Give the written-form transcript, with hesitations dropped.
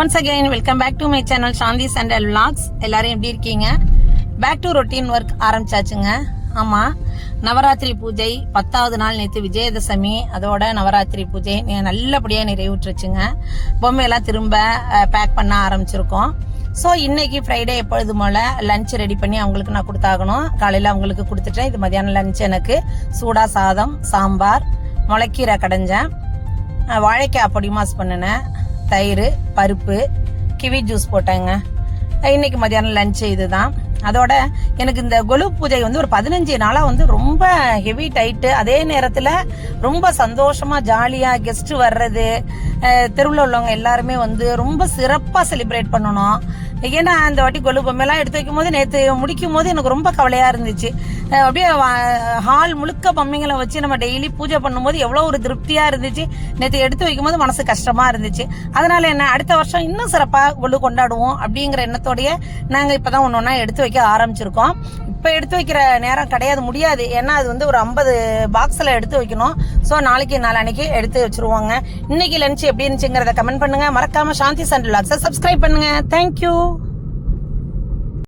Once again welcome back to my channel Shanthi சண்டல் vlogs. எல்லாரும் எப்படி இருக்கீங்க? பேக் டு ரொட்டீன் ஒர்க் ஆரம்பிச்சாச்சுங்க. ஆமா, நவராத்திரி பூஜை 10வது நாள் நேற்று விஜயதசமி. அதோட நவராத்திரி பூஜை நல்லபடியாக நிறைவுற்றுச்சுங்க. பொம்மையெல்லாம் திரும்ப பேக் பண்ண ஆரம்பிச்சிருக்கோம். ஸோ இன்னைக்கு ஃப்ரைடே எப்பொழுது போல லஞ்ச் ரெடி பண்ணி அவங்களுக்கு நான் கொடுத்தாகணும். காலையில் அவங்களுக்கு கொடுத்துட்டேன். இது மதியானம் லஞ்ச் எனக்கு சூடா சாதம், சாம்பார், முளைக்கீரை கடைஞ்சேன், வாழைக்காய் பொடி மாஸ் பண்ணினேன், தயிர், பருப்பு, கிவி ஜூஸ் போட்டேங்க. இன்னைக்கு மதியானம் லஞ்ச் இதுதான். அதோட எனக்கு இந்த கொலு பூஜை ஒரு 15 நாளா ரொம்ப ஹெவி டைட்டு. அதே நேரத்துல ரொம்ப சந்தோஷமா ஜாலியா கெஸ்ட் வர்றது, தெருவில் உள்ளவங்க எல்லாருமே ரொம்ப சிறப்பா செலிப்ரேட் பண்ணணும். ஏன்னா அந்த வாட்டி கொலு பொம்மையெல்லாம் எடுத்து வைக்கும் போது நேற்று முடிக்கும் போது எனக்கு ரொம்ப கவலையா இருந்துச்சு. அப்படியே ஹால் முழுக்க பொம்மைங்களை வச்சு நம்ம டெய்லி பூஜை பண்ணும்போது எவ்வளவு ஒரு திருப்தியா இருந்துச்சு. நேற்று எடுத்து வைக்கும் போது மனசு கஷ்டமா இருந்துச்சு. அதனால என்ன, அடுத்த வருஷம் இன்னும் சிறப்பா கொலு கொண்டாடுவோம் அப்படிங்கிற எண்ணத்தோடய நாங்க இப்பதான் ஒன்னொன்னா எடுத்து வைக்க ஆரம்பிச்சிருக்கோம். இப்ப எடுத்து வைக்கிற நேரம் கிடையாது, முடியாது. ஏன்னா அது ஒரு 50 பாக்ஸ்ல எடுத்து வைக்கணும். ஸோ நாளைக்கு நாளான்னைக்கு எடுத்து வச்சிருவாங்க. இன்னைக்கு லஞ்ச் எப்படி இருந்துச்சுங்கிறத கமெண்ட் பண்ணுங்க. மறக்காம சாந்தி சண்டல் விளாக்ஸை சப்ஸ்கிரைப் பண்ணுங்க. தேங்க்யூ.